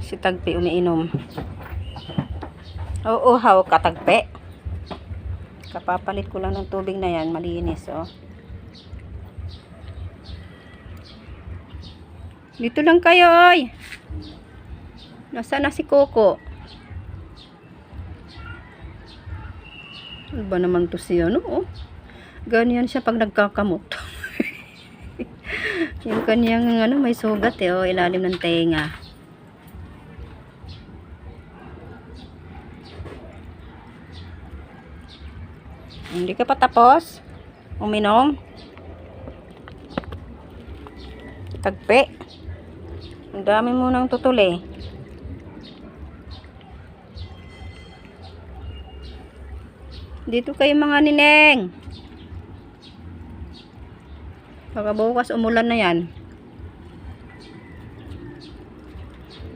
Si Tagpi umiinom. Oo, haw katagpi. Kapapalit ko lang ng tubig na yan, malinis oh. Dito lang kayo oy. Nasaan na si Coco? Ano ba naman to siya no? Oh. Ganyan siya pag nagkakamot. Yung kanyang ano, may sugat eh oh, ilalim ng tenga. Hindi ka pa tapos uminom? Tagpi. Ang dami mo nang tutuli. Dito kayo mga nineng. Baka bukas umulan na yan.